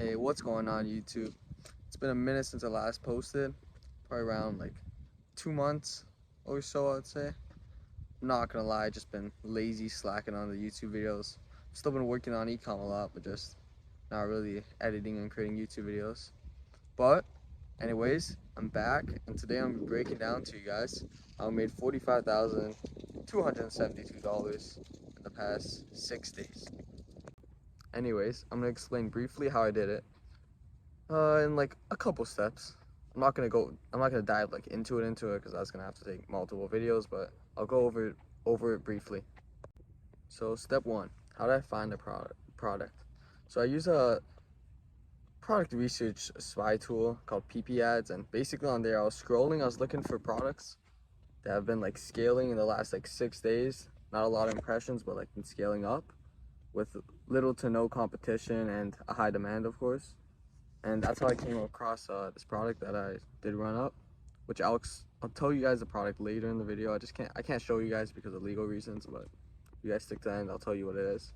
Hey, what's going on YouTube? It's been a minute since I last posted, probably around like 2 months or so I'd say. I'm not gonna lie, just been lazy slacking on the YouTube videos. Still been working on ecom a lot, but just not really editing and creating YouTube videos. But anyways, I'm back and today I'm gonna be breaking down to you guys how I made $45,272 in the past 6 days. Anyways, I'm gonna explain briefly how I did it. In like a couple steps. I'm not gonna dive like into it because that's gonna have to take multiple videos, but I'll go over it briefly. So step one, how did I find the product? So I use a product research spy tool called PP ads, and basically on there I was scrolling, I was looking for products that have been like scaling in the last like 6 days. Not a lot of impressions, but like been scaling up with little to no competition and a high demand, of course. And that's how I came across this product that I did run up, which I'll tell you guys the product later in the video. I can't show you guys because of legal reasons, but if you guys stick to the end, I'll tell you what it is.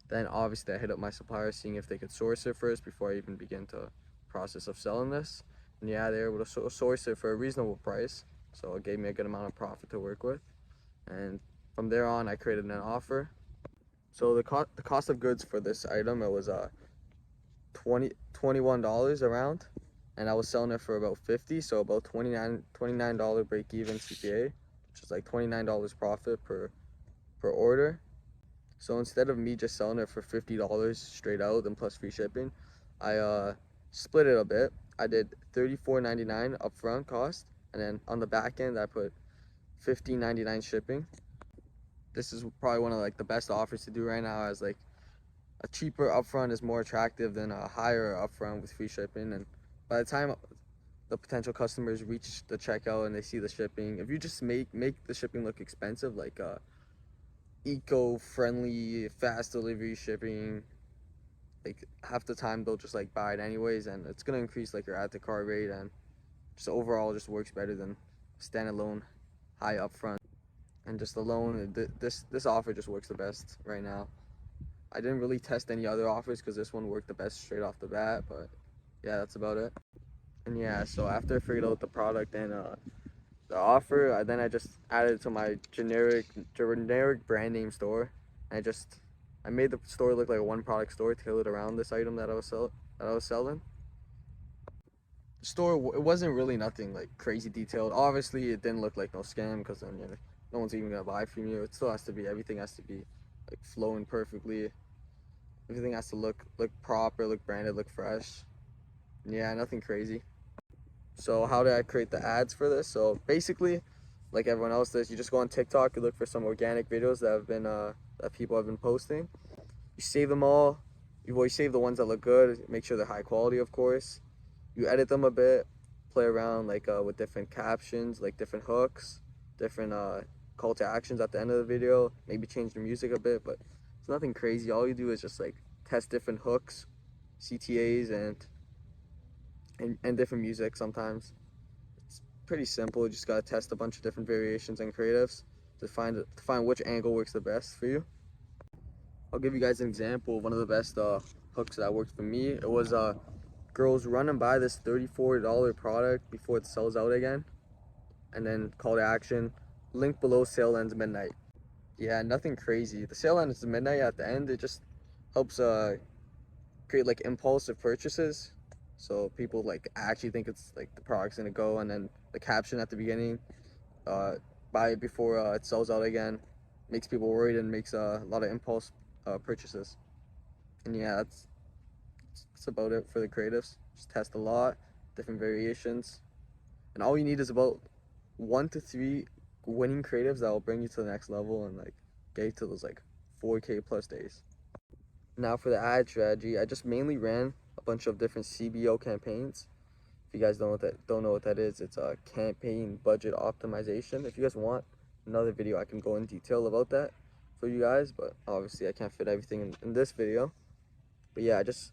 Then obviously I hit up my suppliers, seeing if they could source it first before I even begin to process of selling this. And yeah, they were able to source it for a reasonable price, so it gave me a good amount of profit to work with. And from there on, I created an offer. So the cost of goods for this item, it was $21 around, and I was selling it for about 50, so about $29 break even CPA, which is like $29 profit per order. So instead of me just selling it for $50 straight out and plus free shipping, I split it a bit. I did $34.99 upfront cost, and then on the back end I put $15.99 shipping. This is probably one of like the best offers to do right now, as like a cheaper upfront is more attractive than a higher upfront with free shipping. And by the time the potential customers reach the checkout and they see the shipping, if you just make the shipping look expensive, like eco-friendly fast delivery shipping, like half the time they'll just like buy it anyways, and it's gonna increase like your add to cart rate, and just overall just works better than standalone high upfront. And just alone, this offer just works the best right now. I didn't really test any other offers because this one worked the best straight off the bat, but yeah, that's about it. And yeah, so after I figured out the product and the offer, I just added it to my generic brand name store. And I made the store look like a one product store tailored around this item that I was selling. The store, it wasn't really nothing like crazy detailed. Obviously, it didn't look like no scam, because then no one's even gonna buy from you. It still has to be, everything has to be like flowing perfectly. Everything has to look proper, look branded, look fresh. Yeah, nothing crazy. So how did I create the ads for this? So basically, like everyone else does, you just go on TikTok, you look for some organic videos that have been that people have been posting. You save them all. You always save the ones that look good. Make sure they're high quality, of course. You edit them a bit, play around like with different captions, like different hooks, different call to actions at the end of the video. Maybe change the music a bit, but it's nothing crazy. All you do is just like test different hooks, CTAs, and different music sometimes. It's pretty simple. You just gotta test a bunch of different variations and creatives to find which angle works the best for you. I'll give you guys an example of one of the best hooks that worked for me. It was girls run and buy this $34 product before it sells out again, and then call to action, link below, sale ends midnight. Yeah, nothing crazy. The sale ends midnight at the end. It just helps create like impulsive purchases, so people like actually think it's like the product's gonna go, and then the caption at the beginning, uh buy it before it sells out again, makes people worried and makes a lot of impulse purchases. And yeah, that's about it for the creatives. Just test a lot different variations, and all you need is about 1 to 3 winning creatives that will bring you to the next level and like get you to those like 4K plus days. Now for the ad strategy, I just mainly ran a bunch of different CBO campaigns. If you guys don't know what that is, it's a campaign budget optimization. If you guys want another video, I can go in detail about that for you guys, but obviously I can't fit everything in this video. But yeah, I just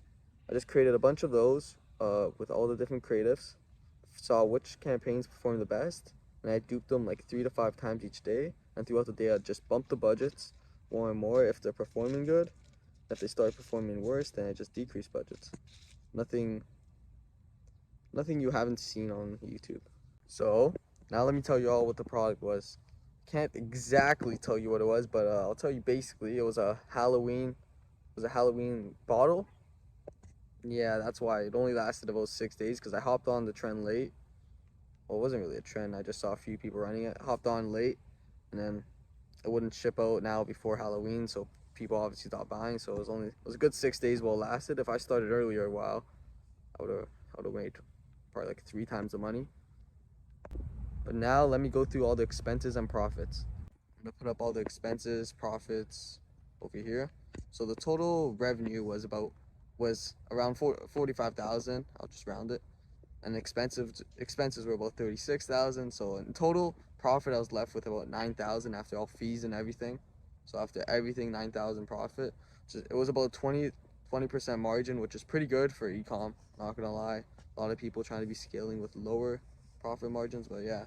created a bunch of those with all the different creatives, saw which campaigns perform the best, and I duped them like 3 to 5 times each day. And throughout the day, I just bumped the budgets more and more if they're performing good. If they start performing worse, then I just decrease budgets. Nothing you haven't seen on YouTube. So now let me tell you all what the product was. Can't exactly tell you what it was, but I'll tell you basically. It was a Halloween bottle. Yeah, that's why it only lasted about 6 days, because I hopped on the trend late. Well, it wasn't really a trend. I just saw a few people running it. Hopped on late, and then it wouldn't ship out now before Halloween, so people obviously stopped buying. So it was a good 6 days while it lasted. If I started earlier, wow, I would have made probably like 3 times the money. But now let me go through all the expenses and profits. I'm gonna put up all the expenses, profits over here. So the total revenue was around 45,000. I'll just round it. And expenses were about 36,000. So in total profit, I was left with about 9,000 after all fees and everything. So after everything, 9,000 profit. So it was about 20% margin, which is pretty good for ecom. Not gonna lie, a lot of people trying to be scaling with lower profit margins, but yeah,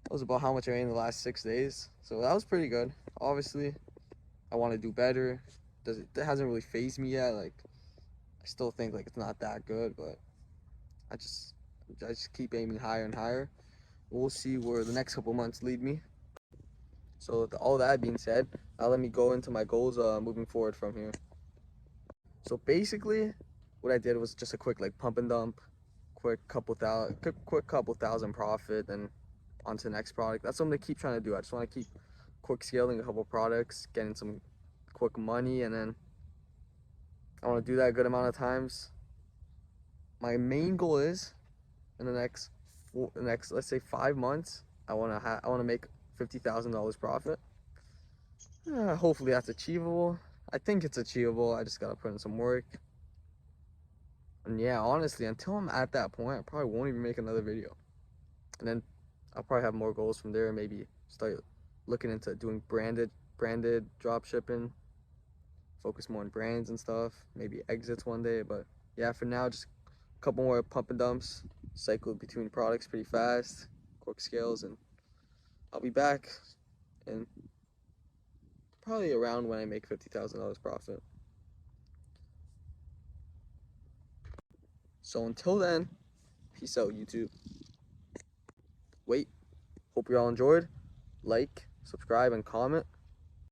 that was about how much I made in the last 6 days. So that was pretty good. Obviously, I want to do better. That hasn't really phased me yet. Like, I still think like it's not that good, but I just keep aiming higher and higher. We'll see where the next couple months lead me. So with all that being said, now let me go into my goals moving forward from here. So basically, what I did was just a quick like pump and dump, quick couple thousand profit, and onto the next product. That's something to keep trying to do. I just want to keep quick scaling a couple products, getting some quick money, and then I want to do that a good amount of times. My main goal is in the next let's say 5 months, I want to make $50,000 profit. Hopefully that's achievable. I think it's achievable. I just gotta put in some work. And yeah, honestly, until I'm at that point, I probably won't even make another video. And then I'll probably have more goals from there. Maybe start looking into doing branded drop shipping, focus more on brands and stuff, maybe exits one day. But yeah, for now, just a couple more pump and dumps, cycle between products pretty fast, quick scales, and I'll be back and probably around when I make $50,000 profit. So until then, peace out, YouTube. Wait, hope you all enjoyed. Like, subscribe, and comment.